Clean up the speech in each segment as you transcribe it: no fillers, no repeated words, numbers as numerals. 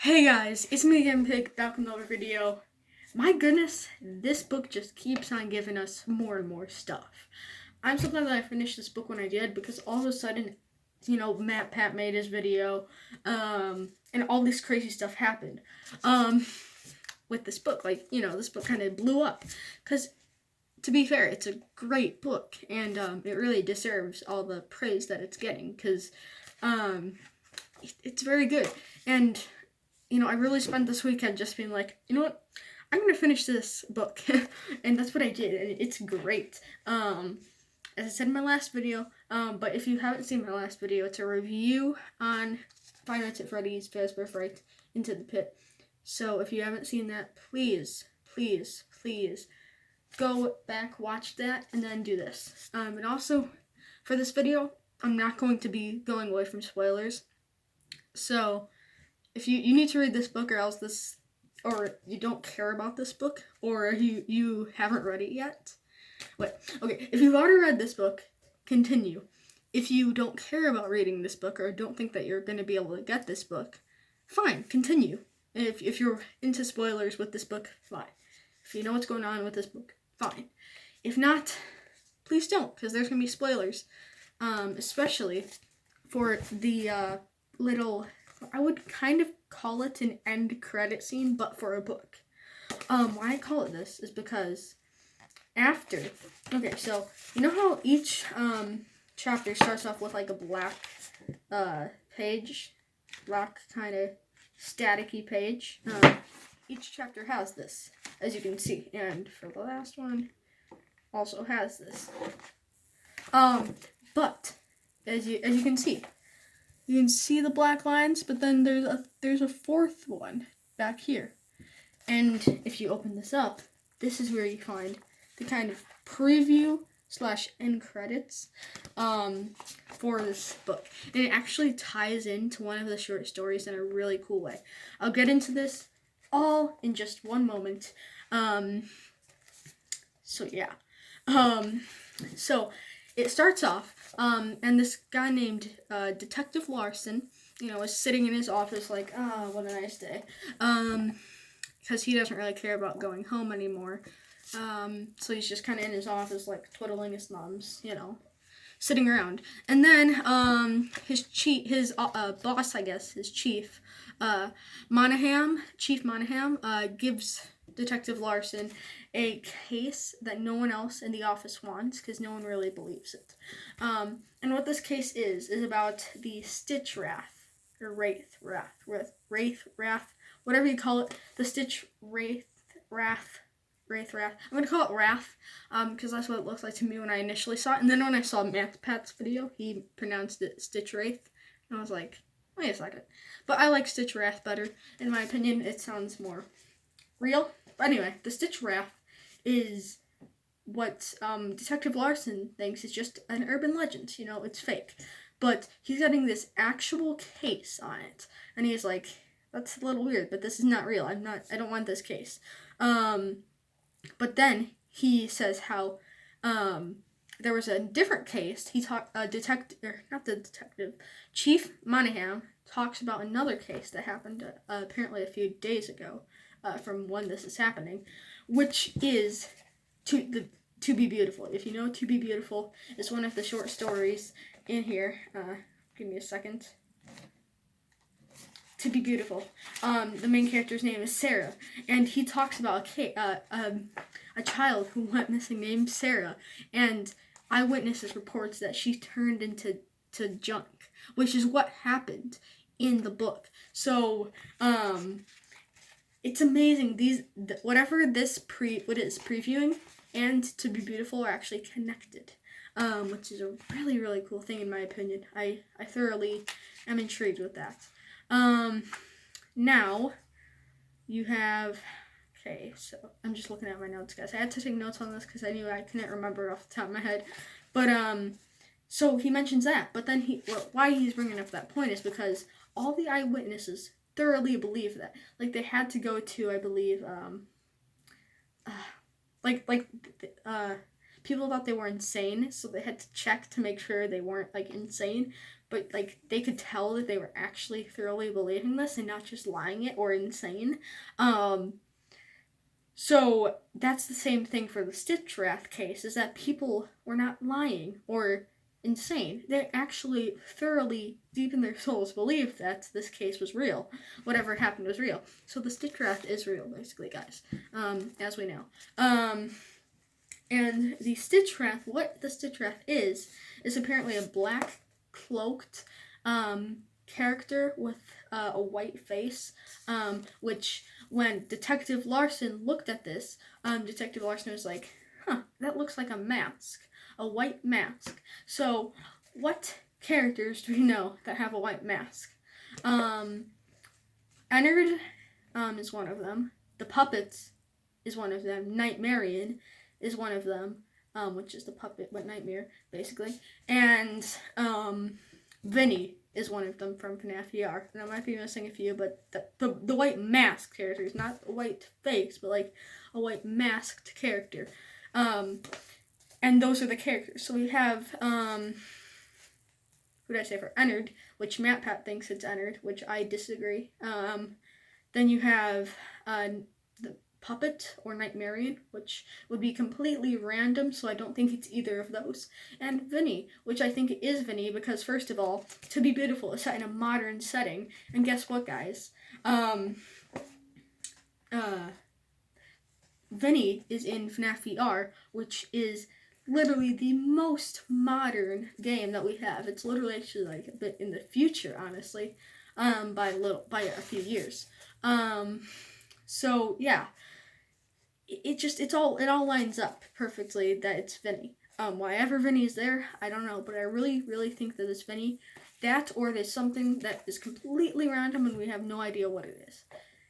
Hey guys, it's me again, Pig, back with another video. My goodness, this book just keeps on giving us more and more stuff. I'm so glad that I finished this book when I did, because all of a sudden, Matt Pat made his video, and all this crazy stuff happened, with this book. This book kind of blew up, because, to be fair, it's a great book, and, it really deserves all the praise that it's getting, because, it's very good, and I really spent this weekend just being like, you know what, I'm gonna finish this book, and that's what I did, and it's great. As I said in my last video, but if you haven't seen my last video, it's a review on Five Nights at Freddy's Fazbear's Into the Pit. So if you haven't seen that, please go back, watch that, and then do this. And also, for this video, I'm not going to be going away from spoilers. So if you need to read this book, or you don't care about this book, or you haven't read it yet. If you've already read this book, continue. If you don't care about reading this book, or don't think that you're going to be able to get this book, fine, continue. If you're into spoilers with this book, fine. If you know what's going on with this book, fine. If not, please don't, because there's going to be spoilers. Especially for the little, I would kind of call it an end credit scene, but for a book. Why I call it this is because so you know how each chapter starts off with like a black page, black kind of staticky page. Each chapter has this, as you can see, and for the last one, also has this. But as you can see. You can see the black lines, but then there's a fourth one back here. And if you open this up, this is where you find the kind of preview / end credits for this book. And it actually ties into one of the short stories in a really cool way. I'll get into this all in just one moment. So it starts off, and this guy named Detective Larson, is sitting in his office like, what a nice day, because he doesn't really care about going home anymore, so he's just kind of in his office, like, twiddling his thumbs, sitting around, and then, his boss, I guess, his chief, Chief Monaghan, gives Detective Larson a case that no one else in the office wants, because no one really believes it. And what this case is about the Stitchwraith, or Wraith, whatever you call it, the Stitchwraith, Wraith. I'm going to call it Wrath, because that's what it looks like to me when I initially saw it. And then when I saw Matt Pat's video, he pronounced it Stitchwraith, and I was like, wait a second. But I like Stitchwraith better. In my opinion, it sounds more real. But anyway, the Stitchwraith is what Detective Larson thinks is just an urban legend. It's fake. But he's getting this actual case on it. And he's like, that's a little weird, but this is not real. I don't want this case. But then he says how there was a different case. Chief Monaghan talks about another case that happened apparently a few days ago, from when this is happening, which is To Be Beautiful. If you know To Be Beautiful, is one of the short stories in here. Give me a second. To Be Beautiful. The main character's name is Sarah, and he talks about a child who went missing named Sarah, and eyewitnesses reports that she turned into junk, which is what happened in the book. So, it's amazing. Whatever what it is previewing and To Be Beautiful are actually connected, which is a really, really cool thing in my opinion. I thoroughly am intrigued with that. Now you have, so I'm just looking at my notes, guys. I had to take notes on this because I knew I couldn't remember it off the top of my head. But so he mentions that, but then why he's bringing up that point is because all the eyewitnesses thoroughly believe that. Like, they had to go to, I believe, people thought they were insane, so they had to check to make sure they weren't, like, insane. but like they could tell that they were actually thoroughly believing this and not just lying it or insane. So that's the same thing for the Stitchwraith case, is that people were not lying or insane. They actually thoroughly, deep in their souls, believed that this case was real. Whatever happened was real. So the Stitchwraith is real, basically, guys, as we know. And the Stitchwraith, what the Stitchwraith is apparently a black cloaked character with a white face, which when Detective Larson looked at this, Detective Larson was like, that looks like a mask, a white mask. So what characters do we know that have a white mask? Ennard is one of them. The Puppets is one of them. Nightmarian is one of them, which is the puppet, but nightmare, basically. And Vinny is one of them from FNAF VR. And I might be missing a few, but the white mask character is not a white face, but like a white masked character. And those are the characters. So we have, who did I say for Ennard, which MatPat thinks it's Ennard, which I disagree. Then you have the Puppet or Nightmarian, which would be completely random, so I don't think it's either of those. And Vinny, which I think is Vinny because, first of all, To Be Beautiful is set in a modern setting. And guess what, guys? Vinny is in FNAF VR, which is literally the most modern game that we have. It's literally actually like a bit in the future, honestly, by a few years. So yeah, it all lines up perfectly that it's Vinny. Why ever Vinny is there, I don't know, but I really, really think that it's Vinny. That, or there's something that is completely random and we have no idea what it is.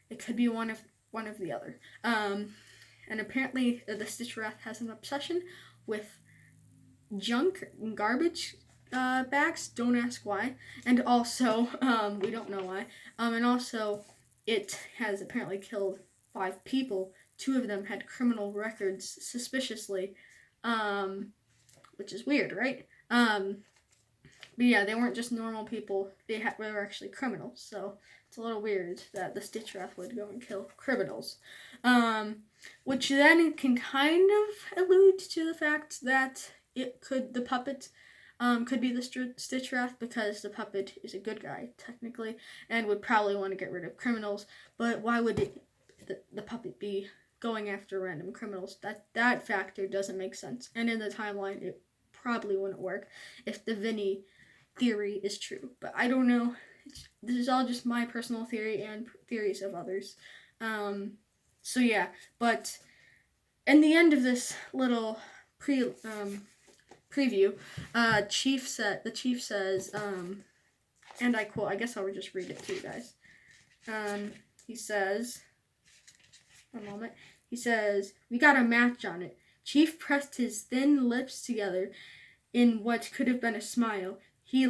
It could be one of the other. And apparently the Stitchwraith has an obsession with junk and garbage bags. Don't ask why. And also, we don't know why. And also, it has apparently killed 5 people. 2 of them had criminal records, suspiciously, which is weird, right? But yeah, they weren't just normal people. They were actually criminals. So it's a little weird that the Stitchwraith would go and kill criminals. Which then can kind of allude to the fact that the puppet could be the Stitchwraith, because the puppet is a good guy, technically, and would probably want to get rid of criminals. But why would the puppet be going after random criminals? That factor doesn't make sense. And in the timeline, it probably wouldn't work if the Vinny theory is true. But I don't know. This is all just my personal theory and theories of others. So yeah, but in the end of this little preview, the chief says, and I quote, I guess I'll just read it to you guys. He says, one moment, he says, "We got a match on it." Chief pressed his thin lips together in what could have been a smile. He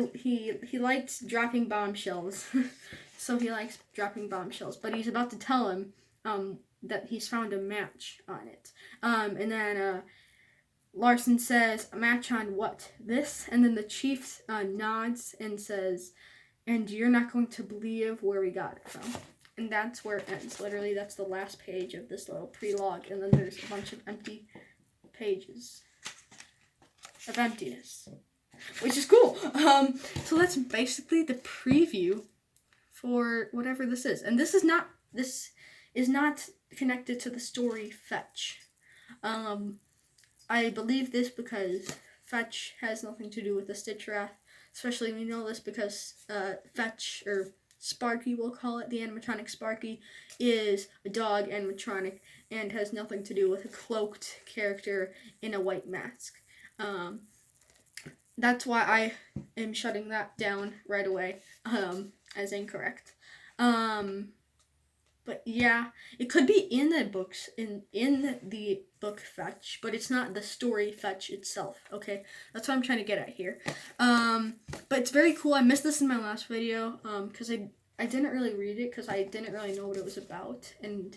likes dropping bombshells. So he likes dropping bombshells, but he's about to tell him that he's found a match on it. And then Larson says, "A match on what? This?" And then the chief nods and says, "And you're not going to believe where we got it from." And that's where it ends. Literally, that's the last page of this little prelogue. And then there's a bunch of empty pages of emptiness, which is cool. So that's basically the preview for whatever this is. And this is not connected to the story Fetch. I believe this because Fetch has nothing to do with the Stitchwraith. Especially we know this because Fetch, or Sparky we'll call it, the animatronic Sparky, is a dog animatronic and has nothing to do with a cloaked character in a white mask. That's why I am shutting that down right away as incorrect. But yeah, it could be in the books, in the book Fetch, but it's not the story Fetch itself, okay? That's what I'm trying to get at here. But it's very cool. I missed this in my last video, because I didn't really read it, because I didn't really know what it was about, and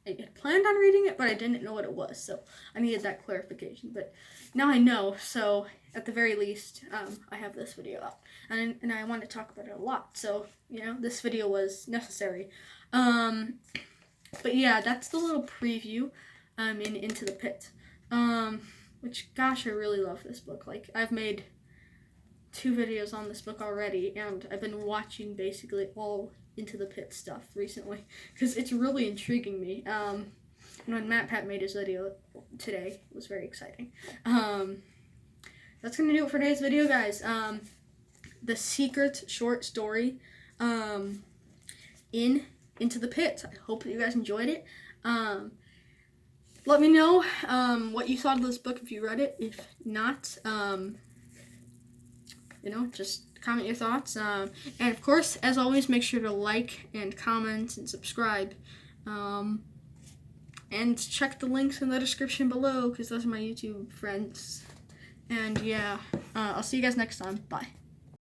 I had planned on reading it, but I didn't know what it was, so I needed that clarification. But now I know, so at the very least, I have this video up, and I want to talk about it a lot. So this video was necessary. But yeah, that's the little preview in Into the Pit. Which, gosh, I really love this book. Like, I've made 2 videos on this book already, and I've been watching basically all Into the Pit stuff recently, because it's really intriguing me. And when MatPat made his video today, it was very exciting. That's going to do it for today's video, guys. The secret short story in Into the Pit. I hope that you guys enjoyed it. Let me know what you thought of this book if you read it. If not, just comment your thoughts. And of course, as always, make sure to like and comment and subscribe. And check the links in the description below, because those are my YouTube friends. And yeah, I'll see you guys next time. Bye.